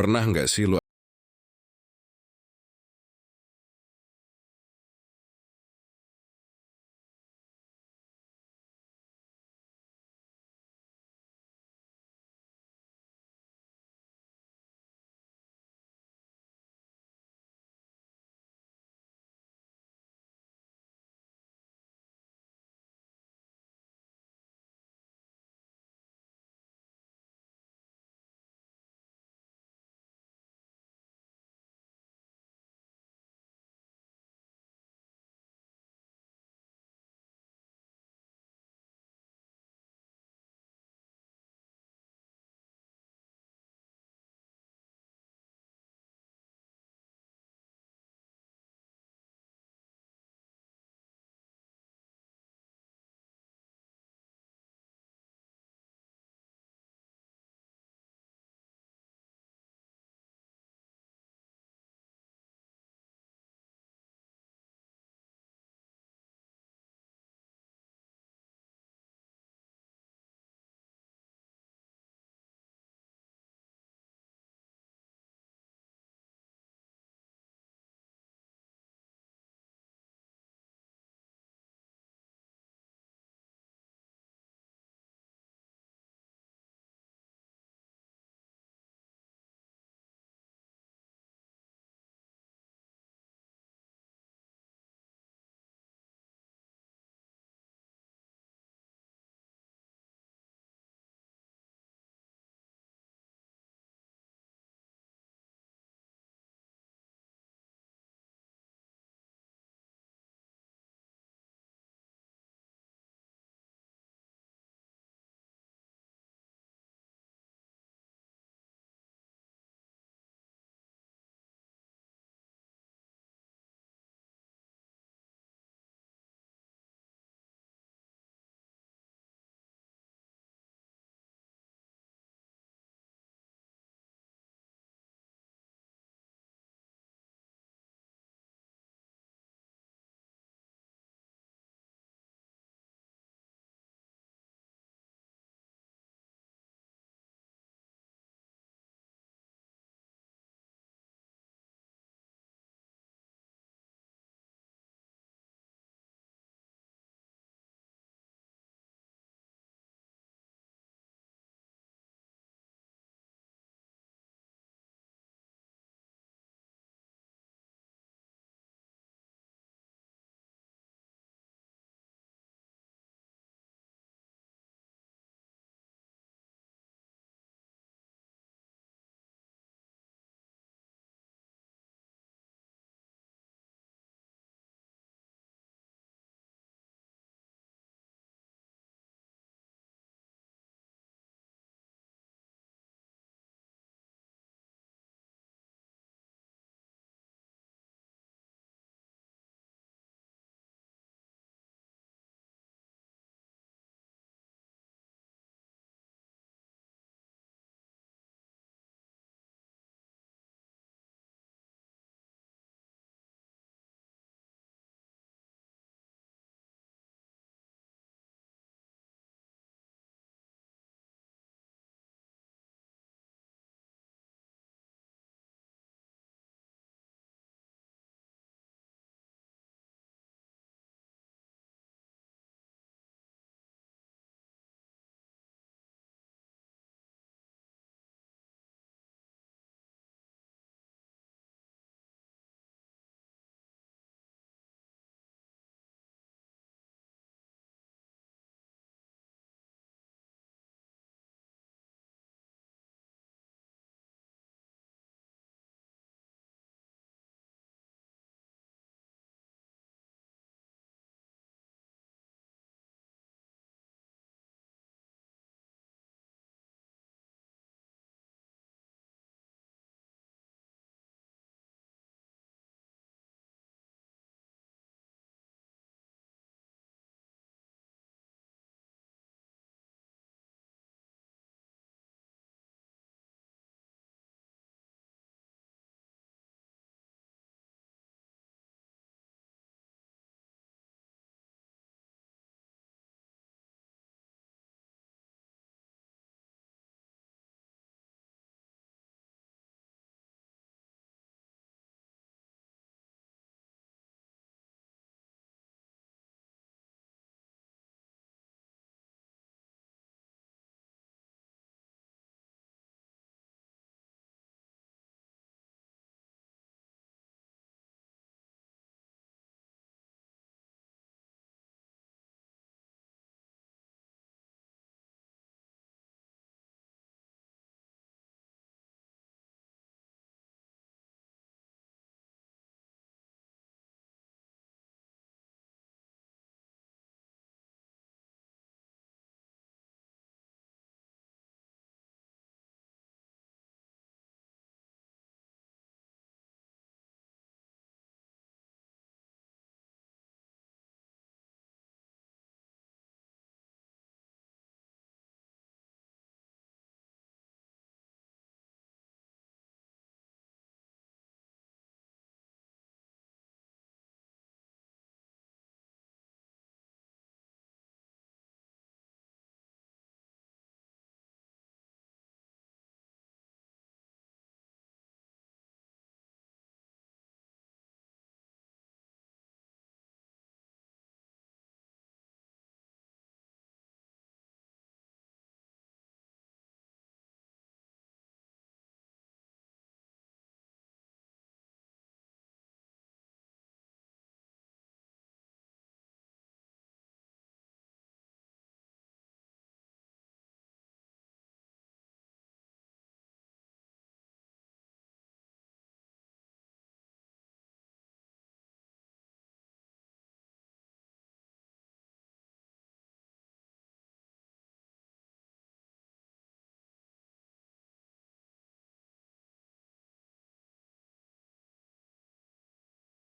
Pernah nggak sih lo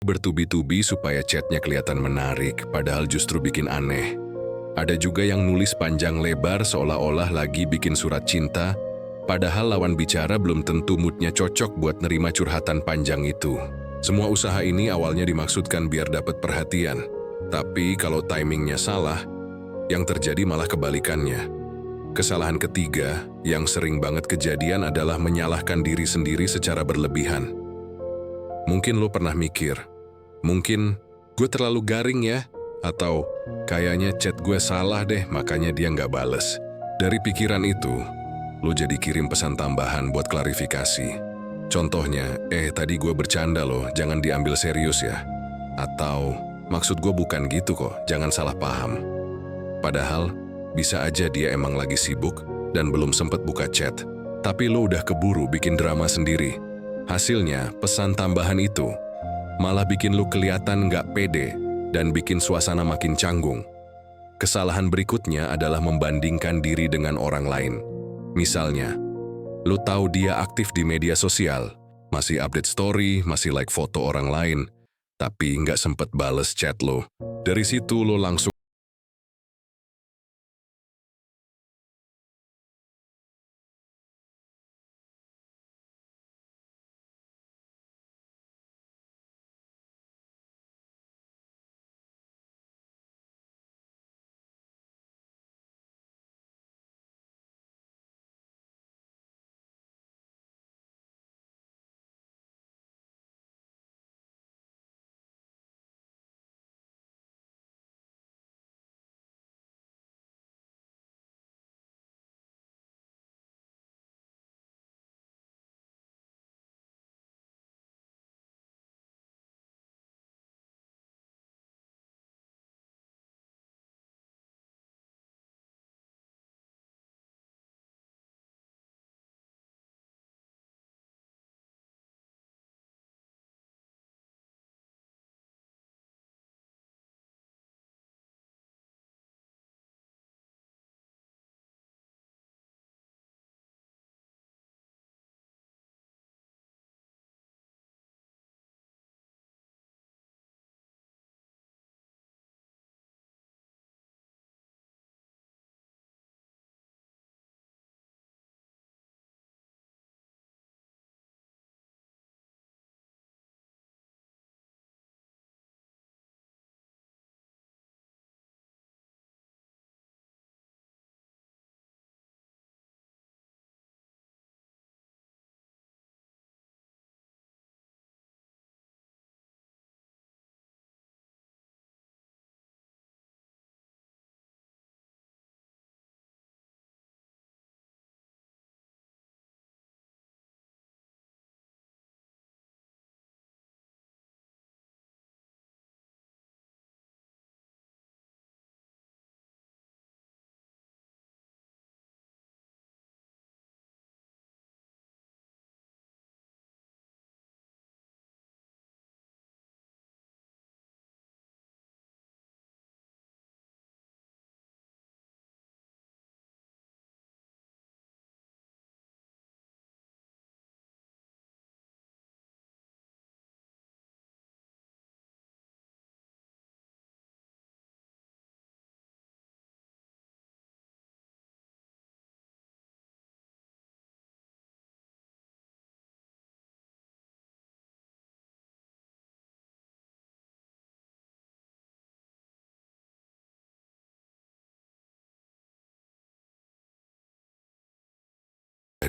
Bertubi-tubi supaya chatnya kelihatan menarik, padahal justru bikin aneh. Ada juga yang nulis panjang lebar seolah-olah lagi bikin surat cinta, padahal lawan bicara belum tentu moodnya cocok buat nerima curhatan panjang itu. Semua usaha ini awalnya dimaksudkan biar dapat perhatian, tapi kalau timingnya salah, yang terjadi malah kebalikannya. Kesalahan ketiga yang sering banget kejadian adalah menyalahkan diri sendiri secara berlebihan. Mungkin lo pernah mikir, mungkin gue terlalu garing ya, atau kayaknya chat gue salah deh makanya dia nggak bales. Dari pikiran itu, lo jadi kirim pesan tambahan buat klarifikasi. Contohnya, tadi gue bercanda loh, jangan diambil serius ya. Atau, maksud gue bukan gitu kok, jangan salah paham. Padahal, bisa aja dia emang lagi sibuk dan belum sempet buka chat. Tapi lo udah keburu bikin drama sendiri. Hasilnya, pesan tambahan itu malah bikin lo kelihatan nggak pede dan bikin suasana makin canggung. Kesalahan berikutnya adalah membandingkan diri dengan orang lain. Misalnya, lo tahu dia aktif di media sosial, masih update story, masih like foto orang lain, tapi nggak sempet bales chat lo. Dari situ lo langsung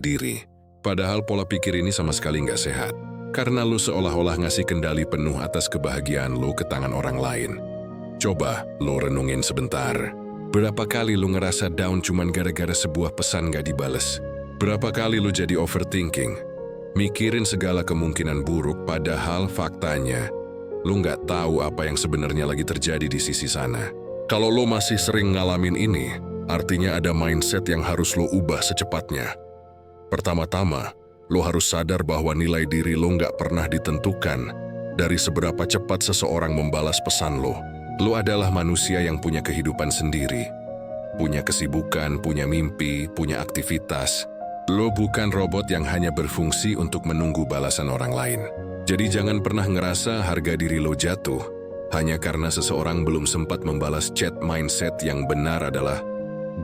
diri. Padahal pola pikir ini sama sekali nggak sehat. Karena lo seolah-olah ngasih kendali penuh atas kebahagiaan lo ke tangan orang lain. Coba lo renungin sebentar. Berapa kali lo ngerasa down cuman gara-gara sebuah pesan nggak dibales? Berapa kali lo jadi overthinking? Mikirin segala kemungkinan buruk padahal faktanya lo nggak tahu apa yang sebenarnya lagi terjadi di sisi sana. Kalau lo masih sering ngalamin ini, artinya ada mindset yang harus lo ubah secepatnya. Pertama-tama, lo harus sadar bahwa nilai diri lo nggak pernah ditentukan dari seberapa cepat seseorang membalas pesan lo. Lo adalah manusia yang punya kehidupan sendiri. Punya kesibukan, punya mimpi, punya aktivitas. Lo bukan robot yang hanya berfungsi untuk menunggu balasan orang lain. Jadi jangan pernah ngerasa harga diri lo jatuh hanya karena seseorang belum sempat membalas chat. Mindset yang benar adalah,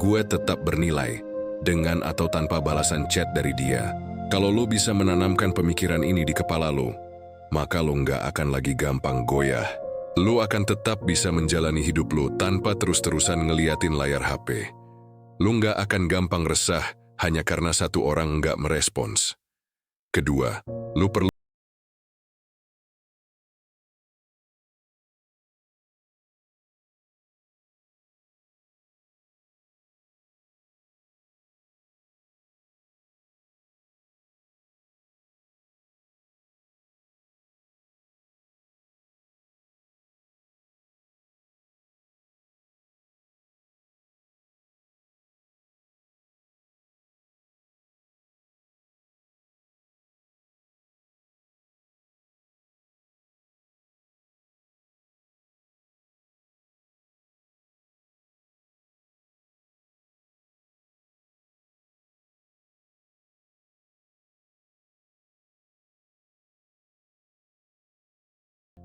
gue tetap bernilai dengan atau tanpa balasan chat dari dia. Kalau lo bisa menanamkan pemikiran ini di kepala lo, maka lo nggak akan lagi gampang goyah. Lo akan tetap bisa menjalani hidup lo tanpa terus-terusan ngeliatin layar HP. Lo nggak akan gampang resah hanya karena satu orang nggak merespons. Kedua, lo perlu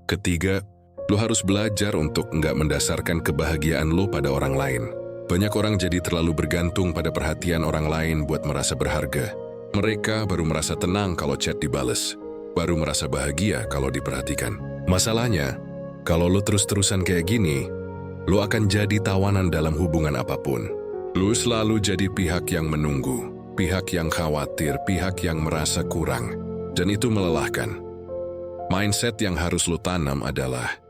Ketiga, lo harus belajar untuk nggak mendasarkan kebahagiaan lo pada orang lain. Banyak orang jadi terlalu bergantung pada perhatian orang lain buat merasa berharga. Mereka baru merasa tenang kalau chat dibales, baru merasa bahagia kalau diperhatikan. Masalahnya, kalau lo terus-terusan kayak gini, lo akan jadi tawanan dalam hubungan apapun. Lo selalu jadi pihak yang menunggu, pihak yang khawatir, pihak yang merasa kurang, dan itu melelahkan. Mindset yang harus lo tanam adalah,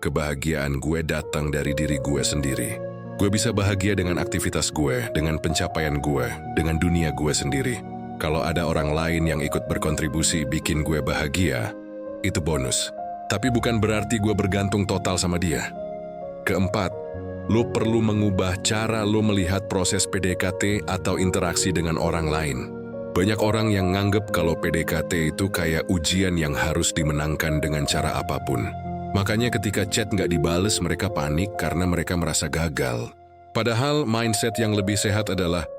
kebahagiaan gue datang dari diri gue sendiri. Gue bisa bahagia dengan aktivitas gue, dengan pencapaian gue, dengan dunia gue sendiri. Kalau ada orang lain yang ikut berkontribusi bikin gue bahagia, itu bonus. Tapi bukan berarti gue bergantung total sama dia. Keempat, lo perlu mengubah cara lo melihat proses PDKT atau interaksi dengan orang lain. Banyak orang yang nganggep kalau PDKT itu kayak ujian yang harus dimenangkan dengan cara apapun. Makanya ketika chat nggak dibales mereka panik karena mereka merasa gagal. Padahal mindset yang lebih sehat adalah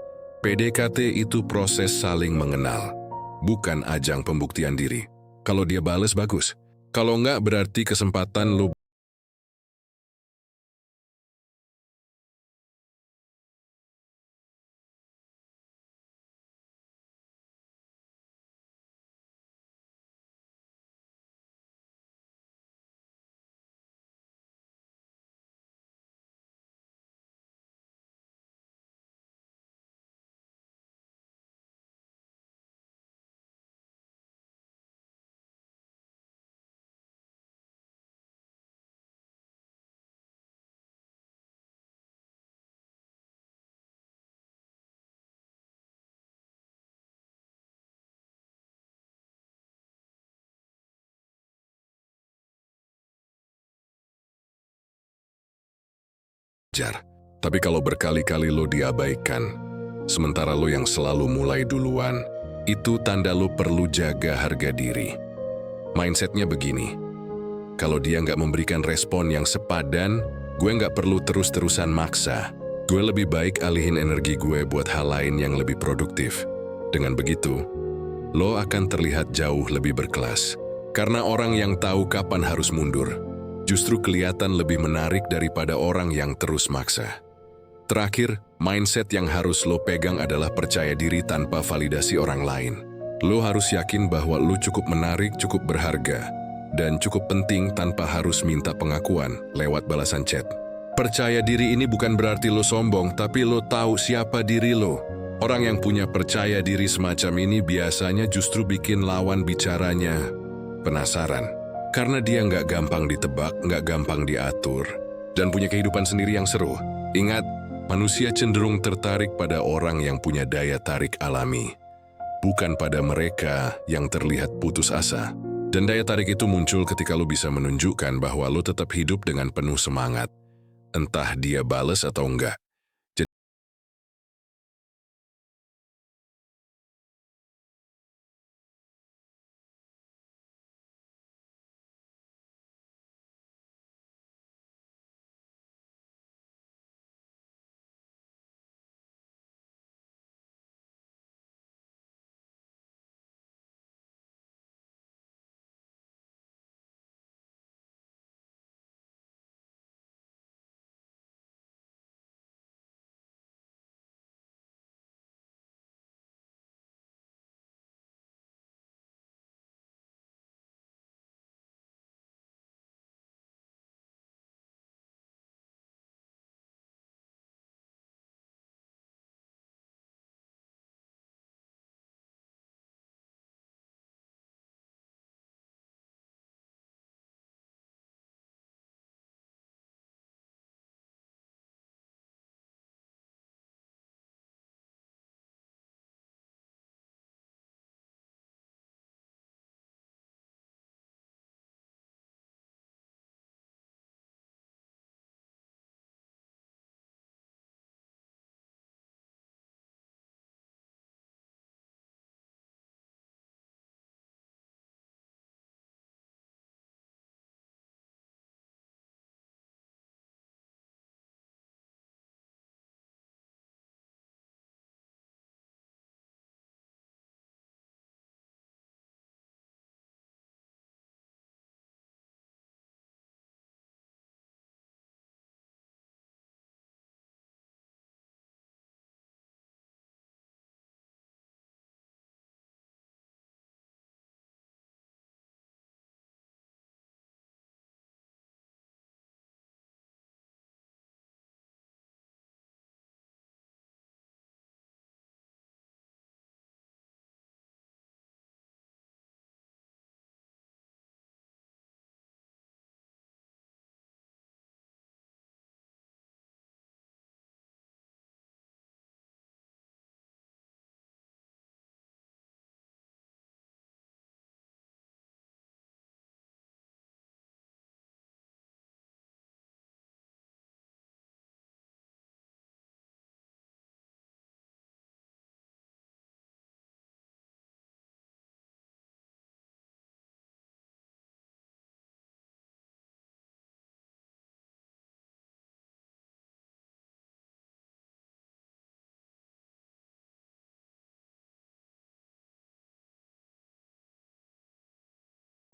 PDKT itu proses saling mengenal, bukan ajang pembuktian diri. Kalau dia bales bagus, kalau nggak berarti kesempatan lo belajar. Tapi kalau berkali-kali lo diabaikan, sementara lo yang selalu mulai duluan, itu tanda lo perlu jaga harga diri. Mindsetnya begini, kalau dia nggak memberikan respon yang sepadan, gue nggak perlu terus-terusan maksa. Gue lebih baik alihin energi gue buat hal lain yang lebih produktif. Dengan begitu, lo akan terlihat jauh lebih berkelas. Karena orang yang tahu kapan harus mundur, justru kelihatan lebih menarik daripada orang yang terus maksa. Terakhir, mindset yang harus lo pegang adalah percaya diri tanpa validasi orang lain. Lo harus yakin bahwa lo cukup menarik, cukup berharga, dan cukup penting tanpa harus minta pengakuan lewat balasan chat. Percaya diri ini bukan berarti lo sombong, tapi lo tahu siapa diri lo. Orang yang punya percaya diri semacam ini biasanya justru bikin lawan bicaranya penasaran. Karena dia nggak gampang ditebak, nggak gampang diatur, dan punya kehidupan sendiri yang seru. Ingat, manusia cenderung tertarik pada orang yang punya daya tarik alami, bukan pada mereka yang terlihat putus asa. Dan daya tarik itu muncul ketika lo bisa menunjukkan bahwa lo tetap hidup dengan penuh semangat, entah dia bales atau enggak.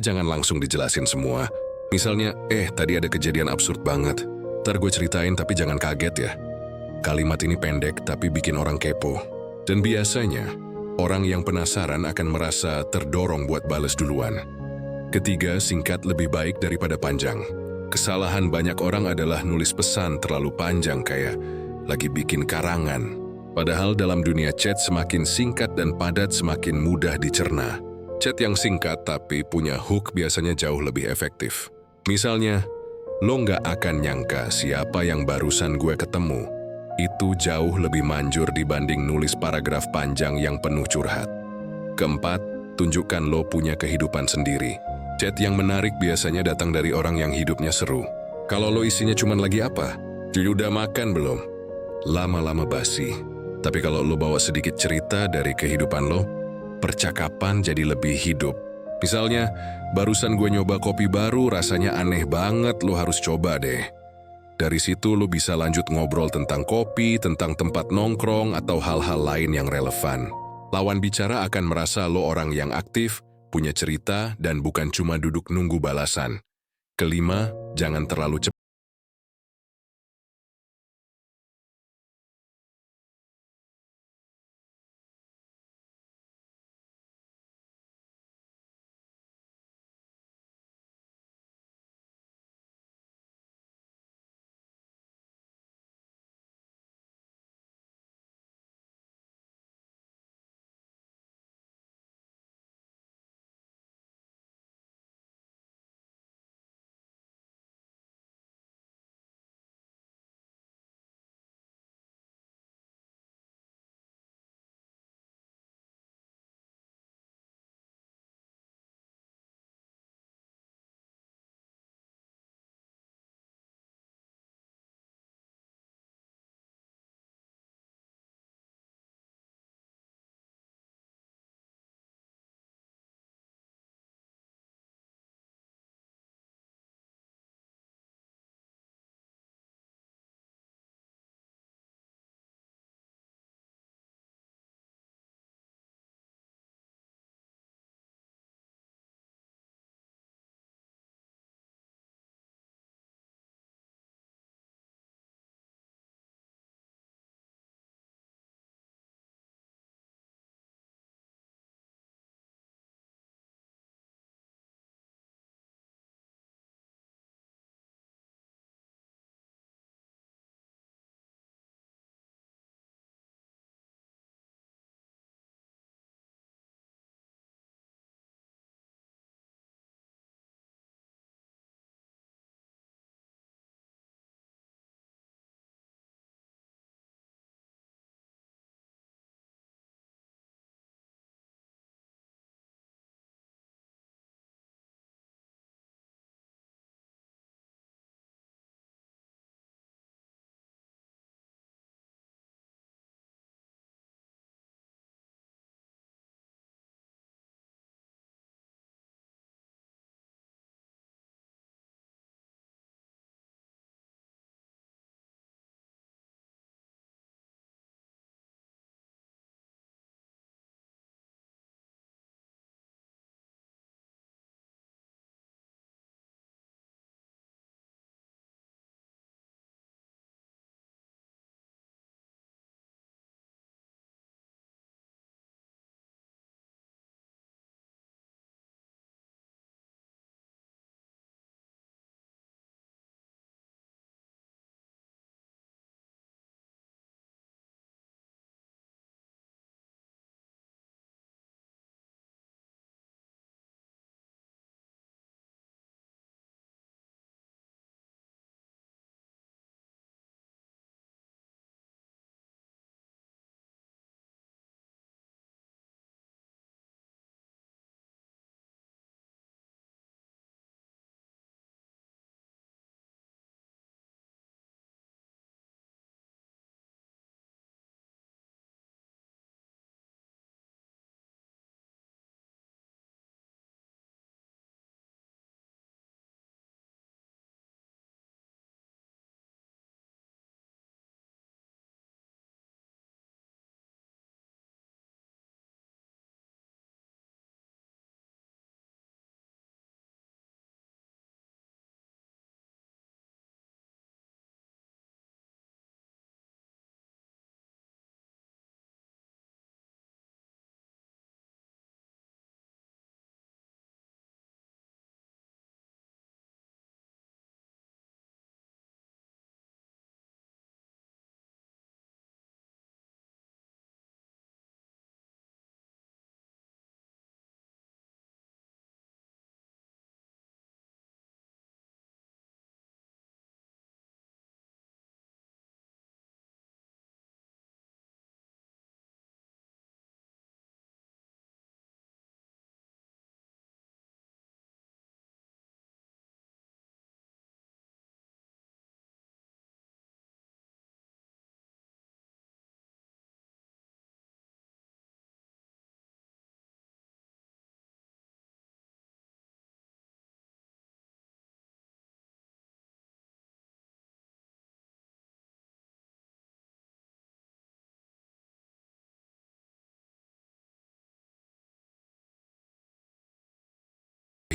Jangan langsung dijelasin semua. Misalnya, tadi ada kejadian absurd banget. Ntar gue ceritain tapi jangan kaget ya. Kalimat ini pendek tapi bikin orang kepo. Dan biasanya, orang yang penasaran akan merasa terdorong buat bales duluan. Ketiga, singkat lebih baik daripada panjang. Kesalahan banyak orang adalah nulis pesan terlalu panjang kayak lagi bikin karangan. Padahal dalam dunia chat semakin singkat dan padat semakin mudah dicerna. Chat yang singkat tapi punya hook biasanya jauh lebih efektif. Misalnya, lo nggak akan nyangka siapa yang barusan gue ketemu. Itu jauh lebih manjur dibanding nulis paragraf panjang yang penuh curhat. Keempat, tunjukkan lo punya kehidupan sendiri. Chat yang menarik biasanya datang dari orang yang hidupnya seru. Kalau lo isinya cuma lagi apa? Udah makan belum? Lama-lama basi. Tapi kalau lo bawa sedikit cerita dari kehidupan lo, percakapan jadi lebih hidup. Misalnya, barusan gue nyoba kopi baru, rasanya aneh banget, lo harus coba deh. Dari situ lo bisa lanjut ngobrol tentang kopi, tentang tempat nongkrong, atau hal-hal lain yang relevan. Lawan bicara akan merasa lo orang yang aktif, punya cerita, dan bukan cuma duduk nunggu balasan. Kelima, jangan terlalu cepat.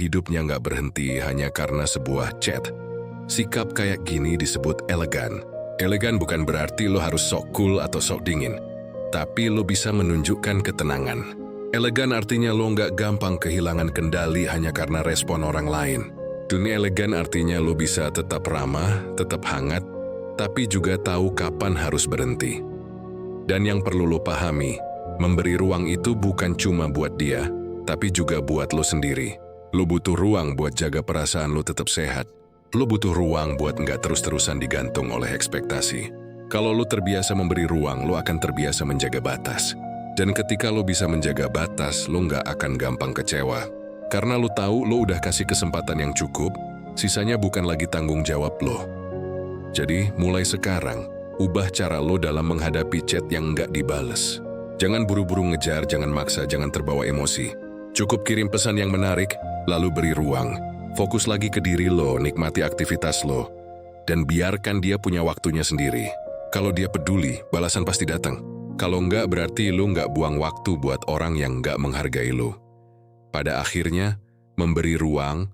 hidupnya nggak berhenti hanya karena sebuah chat. Sikap kayak gini disebut elegan. Elegan bukan berarti lo harus sok cool atau sok dingin, tapi lo bisa menunjukkan ketenangan. Elegan artinya lo nggak gampang kehilangan kendali hanya karena respon orang lain. Dunia elegan artinya lo bisa tetap ramah, tetap hangat, tapi juga tahu kapan harus berhenti. Dan yang perlu lo pahami, memberi ruang itu bukan cuma buat dia, tapi juga buat lo sendiri. Lo butuh ruang buat jaga perasaan lo tetap sehat. Lo butuh ruang buat nggak terus-terusan digantung oleh ekspektasi. Kalau lo terbiasa memberi ruang, lo akan terbiasa menjaga batas. Dan ketika lo bisa menjaga batas, lo nggak akan gampang kecewa. Karena lo tahu lo udah kasih kesempatan yang cukup, sisanya bukan lagi tanggung jawab lo. Jadi, mulai sekarang, ubah cara lo dalam menghadapi chat yang nggak dibales. Jangan buru-buru ngejar, jangan maksa, jangan terbawa emosi. Cukup kirim pesan yang menarik, lalu beri ruang. Fokus lagi ke diri lo, nikmati aktivitas lo, dan biarkan dia punya waktunya sendiri. Kalau dia peduli, balasan pasti datang. Kalau nggak, berarti lo nggak buang waktu buat orang yang nggak menghargai lo. Pada akhirnya, memberi ruang,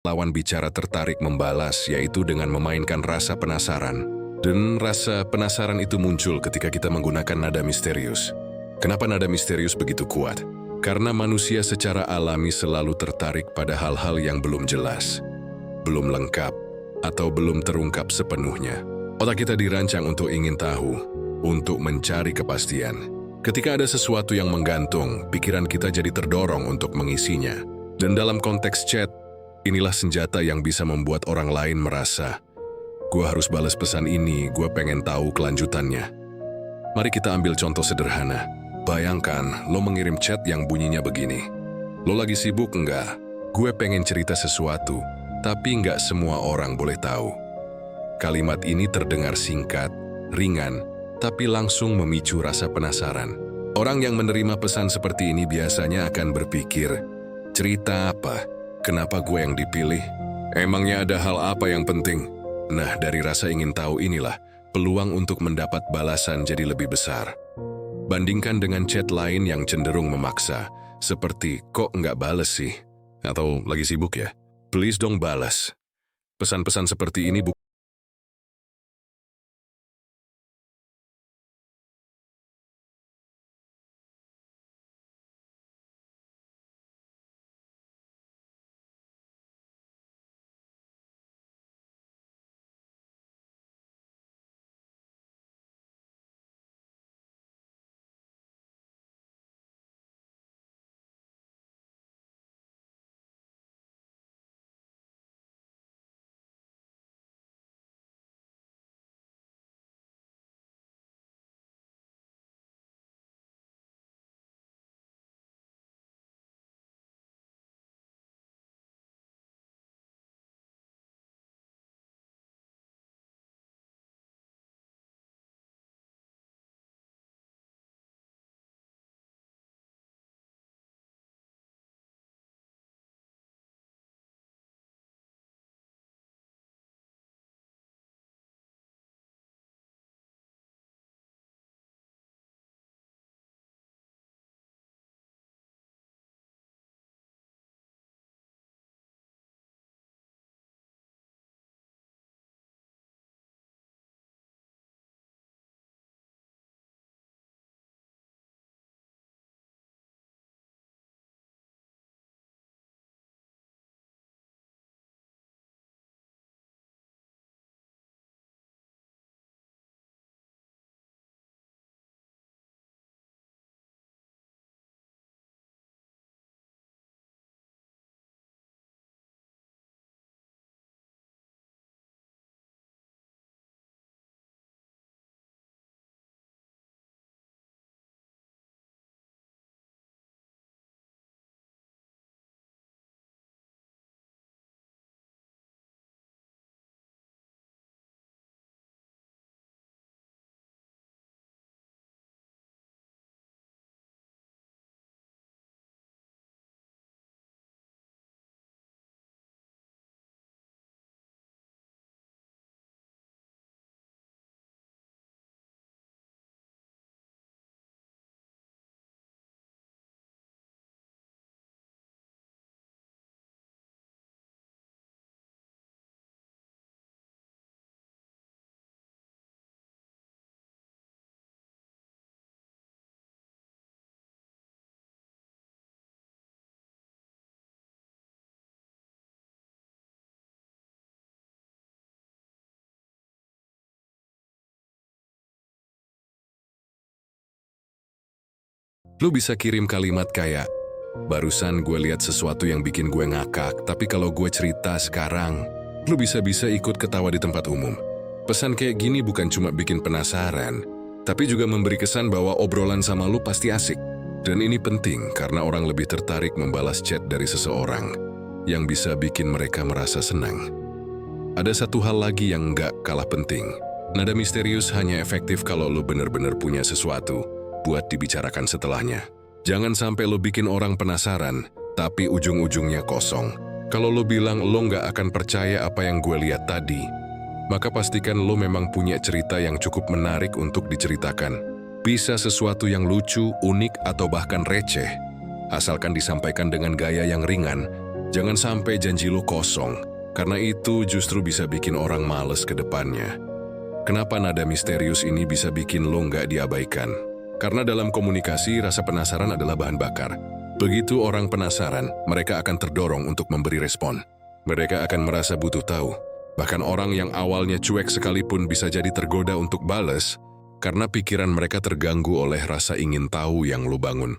lawan bicara tertarik membalas, yaitu dengan memainkan rasa penasaran. Dan rasa penasaran itu muncul ketika kita menggunakan nada misterius. Kenapa nada misterius begitu kuat? Karena manusia secara alami selalu tertarik pada hal-hal yang belum jelas, belum lengkap, atau belum terungkap sepenuhnya. Otak kita dirancang untuk ingin tahu, untuk mencari kepastian. Ketika ada sesuatu yang menggantung, pikiran kita jadi terdorong untuk mengisinya. Dan dalam konteks chat, inilah senjata yang bisa membuat orang lain merasa, gue harus balas pesan ini, gue pengen tahu kelanjutannya. Mari kita ambil contoh sederhana. Bayangkan, lo mengirim chat yang bunyinya begini. Lo lagi sibuk enggak? Gue pengen cerita sesuatu, tapi enggak semua orang boleh tahu. Kalimat ini terdengar singkat, ringan, tapi langsung memicu rasa penasaran. Orang yang menerima pesan seperti ini biasanya akan berpikir, cerita apa? Kenapa gue yang dipilih? Emangnya ada hal apa yang penting? Nah, dari rasa ingin tahu inilah, peluang untuk mendapat balasan jadi lebih besar. Bandingkan dengan chat lain yang cenderung memaksa, seperti, kok nggak bales sih? Atau lagi sibuk ya? Please dong balas. Pesan-pesan seperti ini bukan Lu bisa kirim kalimat kayak, barusan gue lihat sesuatu yang bikin gue ngakak, tapi kalau gue cerita sekarang, lu bisa-bisa ikut ketawa di tempat umum. Pesan kayak gini bukan cuma bikin penasaran, tapi juga memberi kesan bahwa obrolan sama lu pasti asik. Dan ini penting karena orang lebih tertarik membalas chat dari seseorang yang bisa bikin mereka merasa senang. Ada satu hal lagi yang nggak kalah penting. Nada misterius hanya efektif kalau lu bener-bener punya sesuatu buat dibicarakan setelahnya. Jangan sampai lo bikin orang penasaran, tapi ujung-ujungnya kosong. Kalau lo bilang lo nggak akan percaya apa yang gue lihat tadi, maka pastikan lo memang punya cerita yang cukup menarik untuk diceritakan. Bisa sesuatu yang lucu, unik, atau bahkan receh. Asalkan disampaikan dengan gaya yang ringan, jangan sampai janji lo kosong, karena itu justru bisa bikin orang males ke depannya. Kenapa nada misterius ini bisa bikin lo nggak diabaikan? Karena dalam komunikasi, rasa penasaran adalah bahan bakar. Begitu orang penasaran, mereka akan terdorong untuk memberi respon. Mereka akan merasa butuh tahu. Bahkan orang yang awalnya cuek sekalipun bisa jadi tergoda untuk balas, karena pikiran mereka terganggu oleh rasa ingin tahu yang lu bangun.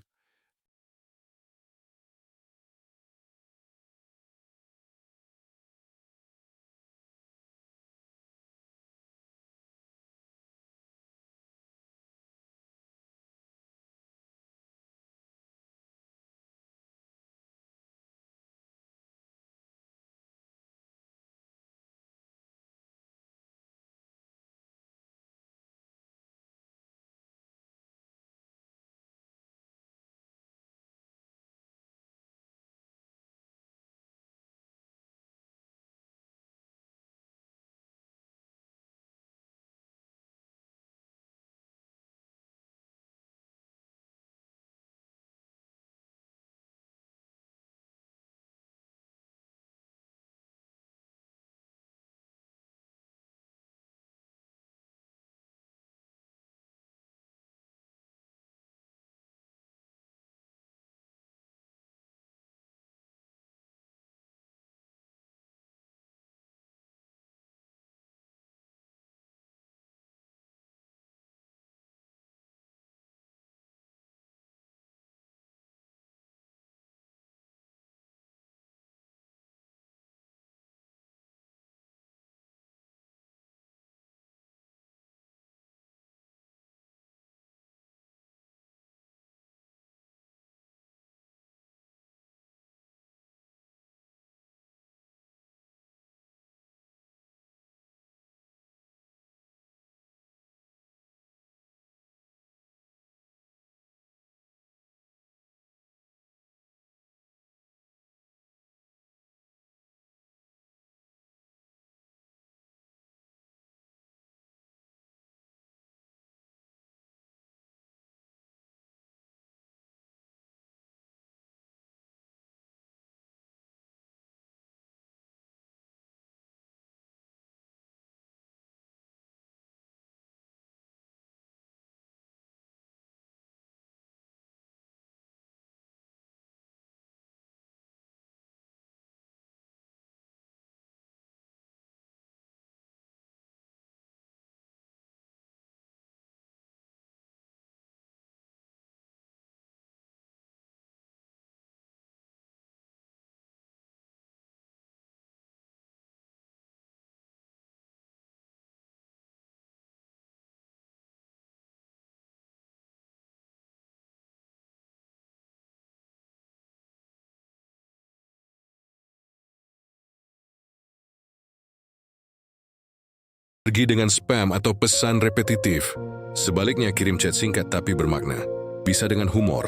Pergi dengan spam atau pesan repetitif. Sebaliknya kirim chat singkat tapi bermakna. Bisa dengan humor,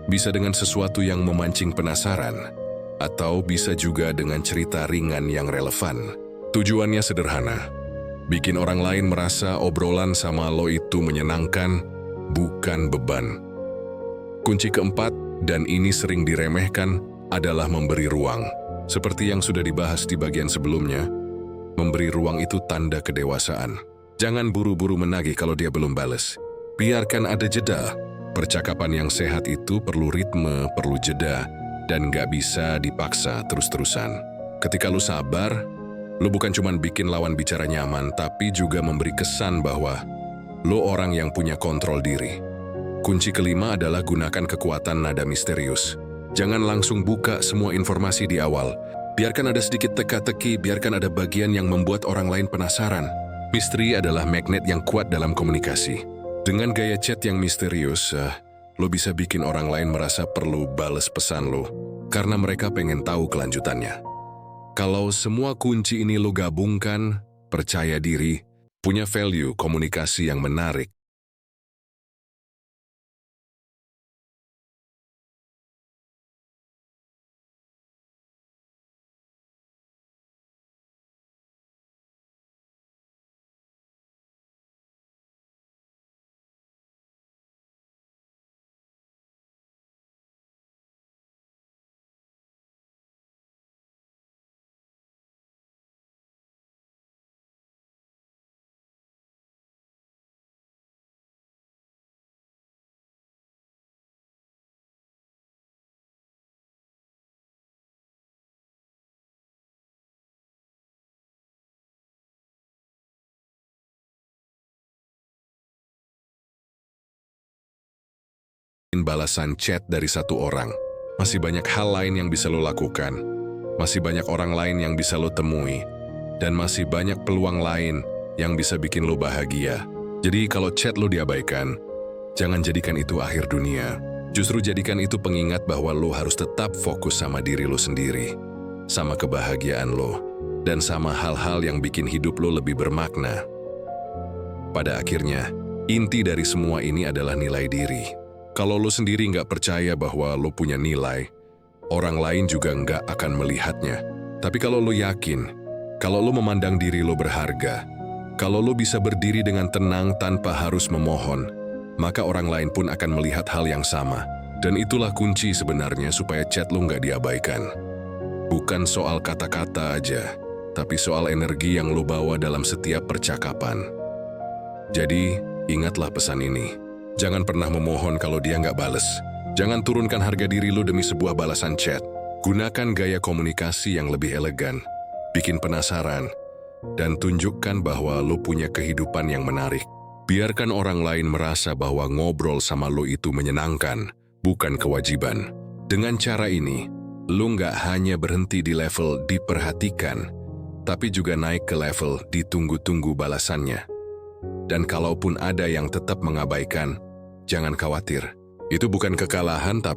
bisa dengan sesuatu yang memancing penasaran, atau bisa juga dengan cerita ringan yang relevan. Tujuannya sederhana, bikin orang lain merasa obrolan sama lo itu menyenangkan, bukan beban. Kunci keempat, dan ini sering diremehkan, adalah memberi ruang. Seperti yang sudah dibahas di bagian sebelumnya, memberi ruang itu tanda kedewasaan. Jangan buru-buru menagih kalau dia belum balas. Biarkan ada jeda. Percakapan yang sehat itu perlu ritme, perlu jeda, dan gak bisa dipaksa terus-terusan. Ketika lu sabar, lu bukan cuma bikin lawan bicara nyaman, tapi juga memberi kesan bahwa lu orang yang punya kontrol diri. Kunci kelima adalah gunakan kekuatan nada misterius. Jangan langsung buka semua informasi di awal. Biarkan ada sedikit teka-teki, biarkan ada bagian yang membuat orang lain penasaran. Misteri adalah magnet yang kuat dalam komunikasi. Dengan gaya chat yang misterius, lo bisa bikin orang lain merasa perlu bales pesan lo, karena mereka pengen tahu kelanjutannya. Kalau semua kunci ini lo gabungkan, percaya diri, punya value komunikasi yang menarik. Balasan chat dari satu orang. Masih banyak hal lain yang bisa lo lakukan. Masih banyak orang lain yang bisa lo temui. Dan masih banyak peluang lain yang bisa bikin lo bahagia. Jadi kalau chat lo diabaikan, jangan jadikan itu akhir dunia. Justru jadikan itu pengingat bahwa lo harus tetap fokus sama diri lo sendiri. Sama kebahagiaan lo. Dan sama hal-hal yang bikin hidup lo lebih bermakna. Pada akhirnya, inti dari semua ini adalah nilai diri. Kalau lo sendiri nggak percaya bahwa lo punya nilai, orang lain juga nggak akan melihatnya. Tapi kalau lo yakin, kalau lo memandang diri lo berharga, kalau lo bisa berdiri dengan tenang tanpa harus memohon, maka orang lain pun akan melihat hal yang sama. Dan itulah kunci sebenarnya supaya chat lo nggak diabaikan. Bukan soal kata-kata aja, tapi soal energi yang lo bawa dalam setiap percakapan. Jadi, ingatlah pesan ini. Jangan pernah memohon kalau dia nggak bales. Jangan turunkan harga diri lo demi sebuah balasan chat. Gunakan gaya komunikasi yang lebih elegan, bikin penasaran, dan tunjukkan bahwa lo punya kehidupan yang menarik. Biarkan orang lain merasa bahwa ngobrol sama lo itu menyenangkan, bukan kewajiban. Dengan cara ini, lo nggak hanya berhenti di level diperhatikan, tapi juga naik ke level ditunggu-tunggu balasannya. Dan kalaupun ada yang tetap mengabaikan, jangan khawatir. Itu bukan kekalahan, tapi